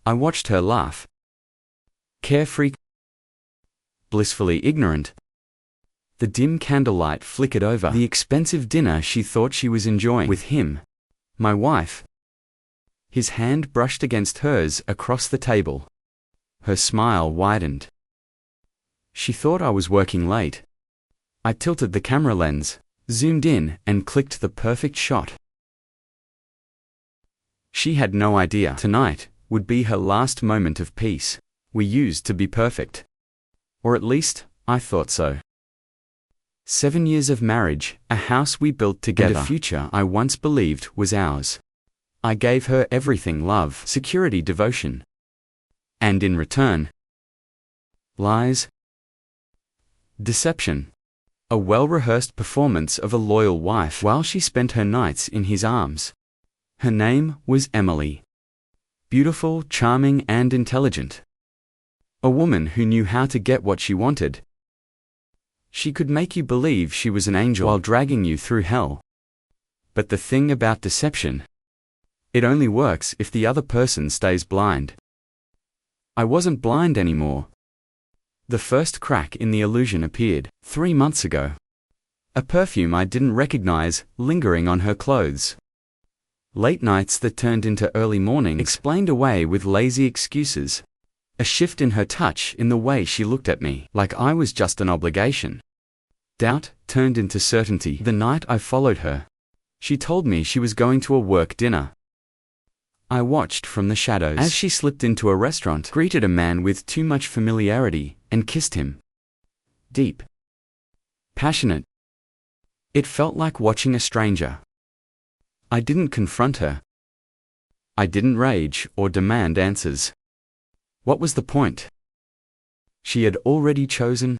I watched her laugh. Carefree, blissfully ignorant. The dim candlelight flickered over the expensive dinner she thought she was enjoying with him, my wife. His hand brushed against hers across the table. Her smile widened. She thought I was working late. I tilted the camera lens, zoomed in, and clicked the perfect shot. She had no idea tonight would be her last moment of peace. We used to be perfect. Or at least, I thought so. 7 years of marriage, a house we built together, and a future I once believed was ours. I gave her everything: love, security, devotion. And in return, lies, deception. A well-rehearsed performance of a loyal wife while she spent her nights in his arms. Her name was Emily. Beautiful, charming, and intelligent. A woman who knew how to get what she wanted. She could make you believe she was an angel while dragging you through hell. But the thing about deception, it only works if the other person stays blind. I wasn't blind anymore. The first crack in the illusion appeared 3 months ago. A perfume I didn't recognize lingering on her clothes. Late nights that turned into early mornings explained away with lazy excuses. A shift in her touch, in the way she looked at me, like I was just an obligation. Doubt turned into certainty the night I followed her. She told me she was going to a work dinner. I watched from the shadows as she slipped into a restaurant, greeted a man with too much familiarity, and kissed him. Deep. Passionate. It felt like watching a stranger. I didn't confront her. I didn't rage or demand answers. What was the point? She had already chosen.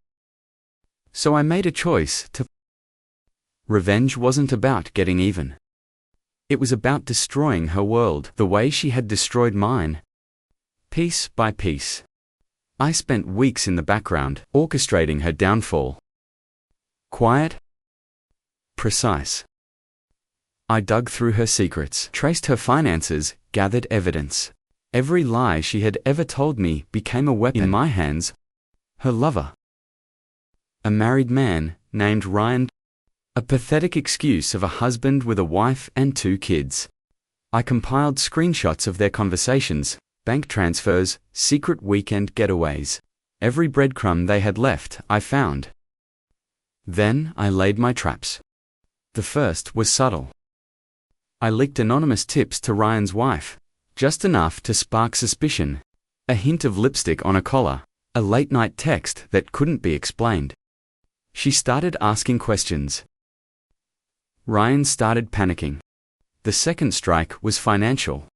So I made a choice to. Revenge wasn't about getting even. It was about destroying her world the way she had destroyed mine. Piece by piece. I spent weeks in the background, orchestrating her downfall. Quiet. Precise. I dug through her secrets, traced her finances, gathered evidence. Every lie she had ever told me became a weapon in my hands. Her lover. A married man, named Ryan. A pathetic excuse of a husband with a wife and 2 kids. I compiled screenshots of their conversations, bank transfers, secret weekend getaways. Every breadcrumb they had left, I found. Then I laid my traps. The first was subtle. I leaked anonymous tips to Ryan's wife, just enough to spark suspicion. A hint of lipstick on a collar, a late-night text that couldn't be explained. She started asking questions. Ryan started panicking. The second strike was financial.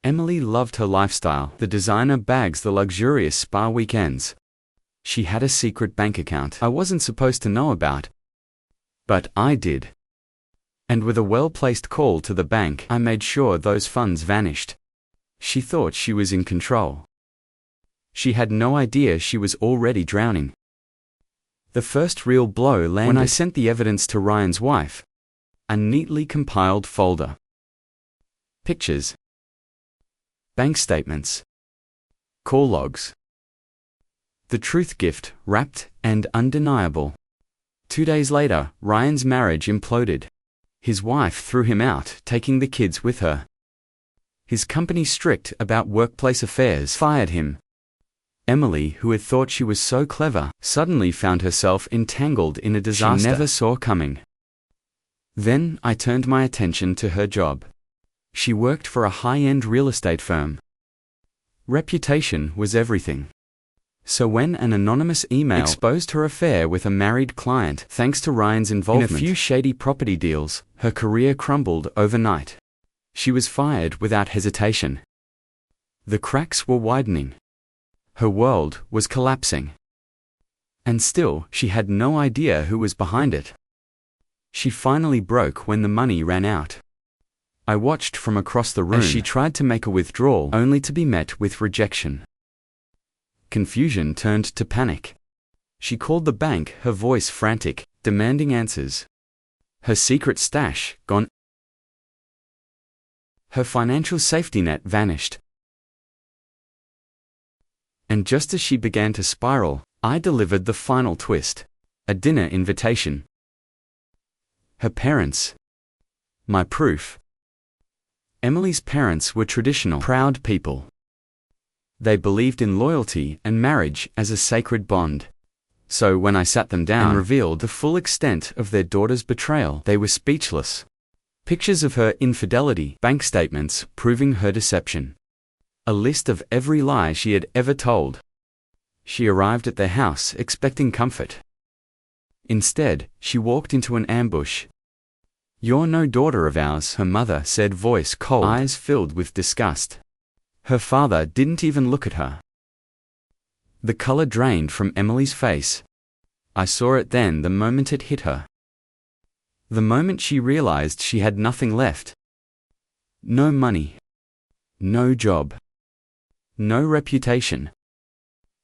Emily loved her lifestyle, the designer bags, the luxurious spa weekends. She had a secret bank account I wasn't supposed to know about. But I did. And with a well-placed call to the bank, I made sure those funds vanished. She thought she was in control. She had no idea she was already drowning. The first real blow landed when I sent the evidence to Ryan's wife. A neatly compiled folder. Pictures. Bank statements. Call logs. The truth gift, wrapped and undeniable. 2 days later, Ryan's marriage imploded. His wife threw him out, taking the kids with her. His company, strict about workplace affairs, fired him. Emily, who had thought she was so clever, suddenly found herself entangled in a disaster she never saw coming. Then I turned my attention to her job. She worked for a high-end real estate firm. Reputation was everything. So when an anonymous email exposed her affair with a married client, thanks to Ryan's involvement in a few shady property deals, her career crumbled overnight. She was fired without hesitation. The cracks were widening. Her world was collapsing. And still, she had no idea who was behind it. She finally broke when the money ran out. I watched from across the room as she tried to make a withdrawal, only to be met with rejection. Confusion turned to panic. She called the bank, her voice frantic, demanding answers. Her secret stash gone. Her financial safety net vanished. And just as she began to spiral, I delivered the final twist. A dinner invitation. Her parents. My proof. Emily's parents were traditional, proud people. They believed in loyalty and marriage as a sacred bond. So when I sat them down and revealed the full extent of their daughter's betrayal, they were speechless. Pictures of her infidelity, bank statements proving her deception. A list of every lie she had ever told. She arrived at their house expecting comfort. Instead, she walked into an ambush. "You're no daughter of ours," her mother said, voice cold, eyes filled with disgust. Her father didn't even look at her. The color drained from Emily's face. I saw it then, the moment it hit her. The moment she realized she had nothing left. No money. No job. No reputation.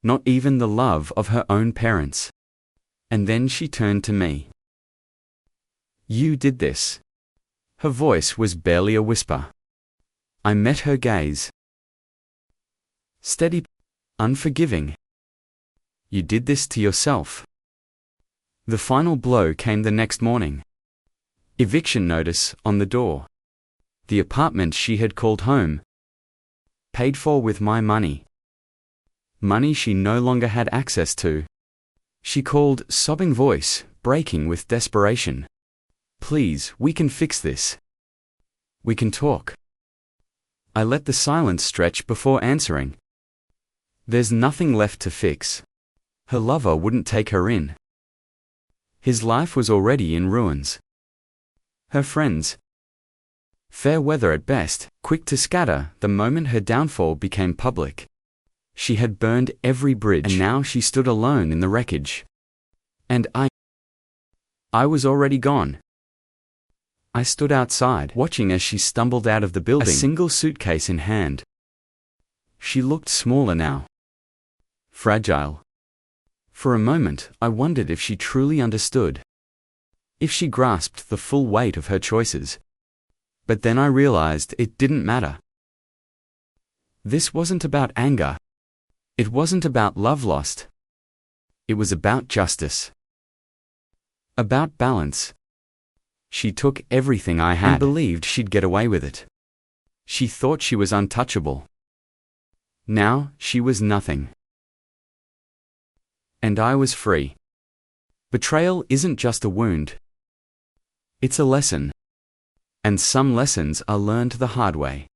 Not even the love of her own parents. And then she turned to me. "You did this." Her voice was barely a whisper. I met her gaze. Steady, unforgiving. "You did this to yourself." The final blow came the next morning. Eviction notice on the door. The apartment she had called home. Paid for with my money. Money she no longer had access to. She called, sobbing voice, breaking with desperation. "Please, we can fix this. We can talk." I let the silence stretch before answering. There's nothing left to fix. Her lover wouldn't take her in. His life was already in ruins. Her friends. Fair weather at best, quick to scatter the moment her downfall became public. She had burned every bridge, and now she stood alone in the wreckage. And I was already gone. I stood outside, watching as she stumbled out of the building, a single suitcase in hand. She looked smaller now. Fragile. For a moment, I wondered if she truly understood. If she grasped the full weight of her choices. But then I realized it didn't matter. This wasn't about anger. It wasn't about love lost. It was about justice. About balance. She took everything I had and believed she'd get away with it. She thought she was untouchable. Now, she was nothing. And I was free. Betrayal isn't just a wound. It's a lesson. And some lessons are learned the hard way.